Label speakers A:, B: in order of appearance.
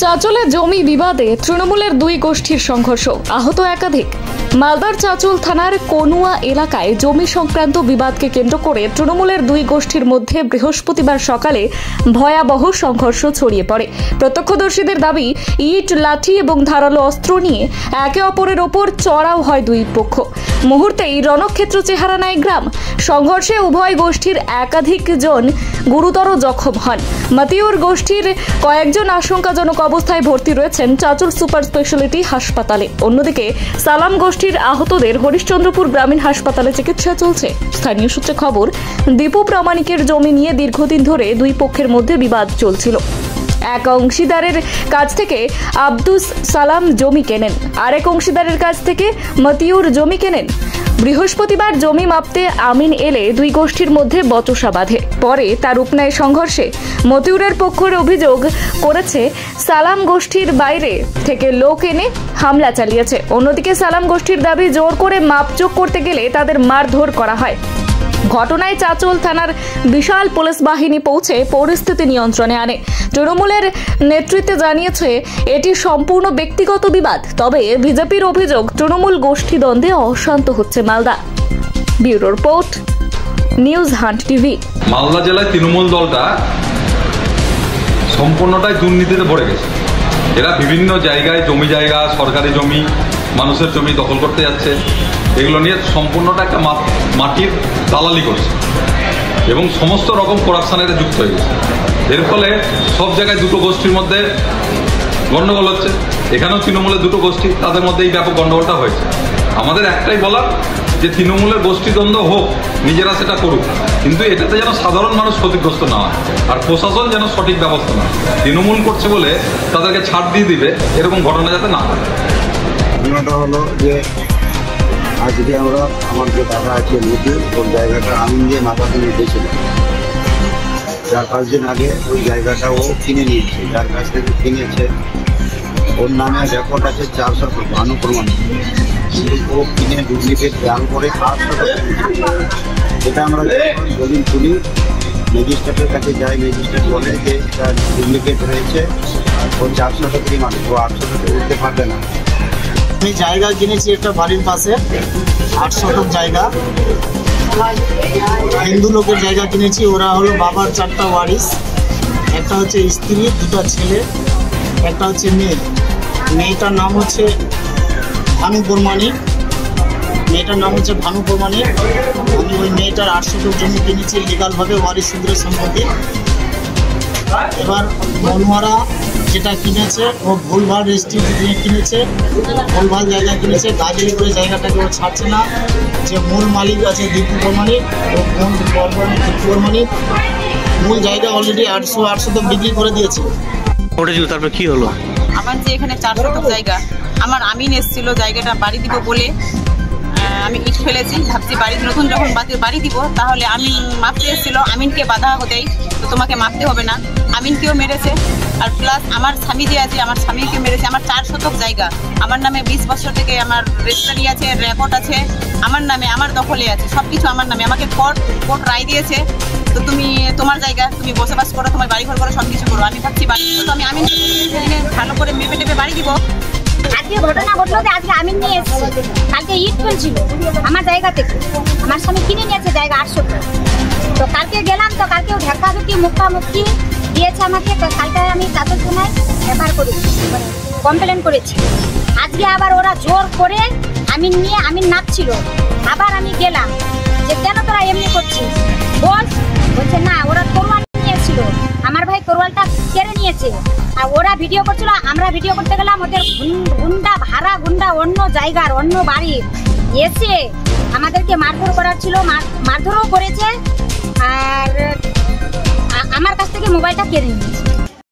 A: চাঁচলে জমি বিবাদে তৃণমূলের দুই গোষ্ঠীর সংঘর্ষ, আহত একাধিক। মালদার চাঁচল থানার কনুয়া এলাকায় জমি সংক্রান্ত বিবাদকে কেন্দ্র করে তৃণমূলের দুই গোষ্ঠীর মধ্যে বৃহস্পতিবার সকালে ভয়াবহ সংঘর্ষ ছড়িয়ে পড়ে। প্রত্যক্ষদর্শীদের দাবি, ইট, লাঠি এবং ধারালো অস্ত্র নিয়ে একে অপরের ওপর চড়াও হয় দুই পক্ষ। মুহূর্তেই রণক্ষেত্র চেহারা নেয় গ্রাম। সংঘর্ষে উভয় গোষ্ঠীর একাধিক জন গুরুতর জখম হন। মতিউর গোষ্ঠীর কয়েকজন আশঙ্কাজনক অবস্থায় ভর্তি রয়েছেন চাঁচল সুপার স্পেশালিটি হাসপাতালে। অন্যদিকে সালাম গোষ্ঠীর আহতদের হরিশ্চন্দ্রপুর গ্রামীণ হাসপাতালে চিকিৎসা চলছে। স্থানীয় সূত্রে খবর, দীপু প্রামাণিকের জমি নিয়ে দীর্ঘদিন ধরে দুই পক্ষের মধ্যে বিবাদ চলছিল। এক অংশীদারের কাছ থেকে আব্দুস সালাম জমি কেনেন, আরেক অংশীদারের কাছ থেকে মতিউর জমি কেনেন। বৃহস্পতিবার জমি মাপতে আমিন এলে দুই গোষ্ঠীর মধ্যে বচসা বাঁধে। পরে তার রূপ নেয় সংঘর্ষে। মতিউরের পক্ষের অভিযোগ করেছে সালাম গোষ্ঠীর বাইরে থেকে লোক এনে হামলা চালিয়েছে। অন্যদিকে সালাম গোষ্ঠীর দাবি, জোর করে মাপজোক করতে গেলে তাদের মারধর করা হয়। ঘটনায় চাঁচল থানার বিশাল পুলিশ বাহিনী পৌঁছে পরিস্থিতি নিয়ন্ত্রণে আনে। তৃণমূলের নেতৃত্বে জানিয়েছে এটি সম্পূর্ণ ব্যক্তিগত বিবাদ। তবে বিজেপির অভিযোগ, তৃণমূল গোষ্ঠী দ্বন্দ্বে অশান্ত হচ্ছে Malda. Bureau report, news hunt TV.
B: Malda জেলায় তৃণমূল দলটা সম্পূর্ণটাই দুর্নীতিতে ভরে গেছে। এরা বিভিন্ন জায়গায় জমি জায়গা, সরকারি জমি, মানুষের জমি দখল করতে যাচ্ছে। এগুলো নিয়ে সম্পূর্ণটা একটা মাটির দালালি করছে এবং সমস্ত রকম করাপশানের যুক্ত হয়ে গেছে। এর ফলে সব জায়গায় দুটো গোষ্ঠীর মধ্যে গণ্ডগোল হচ্ছে। এখানেও তৃণমূলের দুটো গোষ্ঠী, তাদের মধ্যে এই ব্যাপক গণ্ডগোলটা হয়েছে। আমাদের একটাই বলার, যে তৃণমূলের গোষ্ঠীদ্বন্দ্ব হোক, নিজেরা সেটা করুক, কিন্তু এটাতে যেন সাধারণ মানুষ ক্ষতিগ্রস্ত না হয়, আর প্রশাসন যেন সঠিক ব্যবস্থা না। তৃণমূল করছে বলে তাদেরকে ছাড় দিয়ে দিবে, এরকম ঘটনা যাতে না হয়।
C: ঘটনাটা হলো যে আজকে আমরা আমার যে দাদা আছে নদী, ওর জায়গাটা আমিন দিয়ে মাথা দিয়ে দিয়েছিল। 4-5 দিন আগে ওই জায়গাটা ও কিনে নিয়েছে। যার কাছ থেকে কিনেছে ওর নামে রেকর্ড আছে 400 প্রমাণ। কিন্তু ও কিনে ডুপ্লিকেট দাম করে 800 টাকা। এটা আমরা দলিল তুলি, ম্যাজিস্ট্রেটের কাছে যাই, ম্যাজিস্ট্রেট বলে যে এটা ডুপ্লিকেট হয়েছে, ও 400 টাকারই মানুষ, ও 800 টাকা উঠতে পারবে না।
D: আমি জায়গা কিনেছি একটা বাড়ির পাশে, 8 শতক জায়গা। হিন্দু লোকের জায়গা কিনেছি। ওরা হলো বাবার 4টা ওয়ারিস, একটা হচ্ছে স্ত্রী, 2টা ছেলে, একটা হচ্ছে মেয়ে। মেয়েটার নাম হচ্ছে ভানু প্রমাণিক। আমি ওই মেয়েটার 8 শতক জমি কিনেছি লিগালভাবে, ওয়ারিস সূত্রের সম্পত্তি। এবার মনোয়ারা যেটা কিনেছে ও ভুলভাল রেজিস্ট্রি কিনেছে, ভুলভাল জায়গা কিনেছে। গাজলি করে জায়গাটাকে ও ছাড়ছে না। যে মূল মালিক আছে দীপু প্রমাণিক, ও মূল জায়গা অলরেডি 800 তো বিক্রি করে দিয়েছে।
E: তারপরে কি হলো?
F: আমার যে এখানে 4 শতক জায়গা, আমার আমিন এসেছিল জায়গাটা বাড়ি দিব বলে। আমি ইট ফেলেছি, ভাবছি বাড়ি নতুন যখন বাড়ি দিব তাহলে আমিন মাপতে এসেছিল। আমিনকে বাধা দেয়, তো তোমাকে মাপতে হবে না। আমিনকেও মেরেছে, আর প্লাস আমার স্বামী যে আছে, আমার স্বামীকে মেরেছে। আমার 4 শতক জায়গা আমার নামে 20 বছর থেকে আমার রেজিস্ট্রি আছে, রেকর্ড আছে আমার নামে, আমার দখলে আছে, সব কিছু আমার নামে। আমাকে কোর্ট রায় দিয়েছে, তো তুমি তোমার জায়গা, তুমি বসবাস করো, তোমার বাড়ি ঘর করো, সব কিছু করো। আমি ভাবছি বাড়ি, তো আমি আমিন ভালো করে মেপে টেপে বাড়ি দিব।
G: আজকে ঘটনা ঘটলো যে আজকে আমিন নিয়ে এসেছে, কালকে ইট ফেলছিল আমার জায়গা থেকে। আমার স্বামী কিনে নিয়েছে জায়গা 800 টাকা। তো কালকে গেলাম, তো কালকেও ধাক্কাধুকি মুখামুখি দিয়েছে আমাকে। তো কালকে আমি চাঁচল থানায় এফআইআর করেছি, কমপ্লেন করেছি। আজকে আবার ওরা জোর করে আমিন নিয়ে, আমিন নাচছিল। আবার আমি গেলাম যে কেন তোরা এমনি করছিস বলছে না, ওরা তরোয়াল নিয়েছিল, আমার ভাই তরোয়ালটা কেড়ে নিয়েছে। আর ওরা ভিডিও করছিল, আমরা ভিডিও করতে গেলাম। ওদের ভাড়া গুন্ডা অন্য জায়গার, অন্য বাড়ির এসে আমাদেরকে মারধর করার ছিল, মারধরও করেছে। আর আমার কাছ থেকে মোবাইলটা কেড়ে নিয়েছে।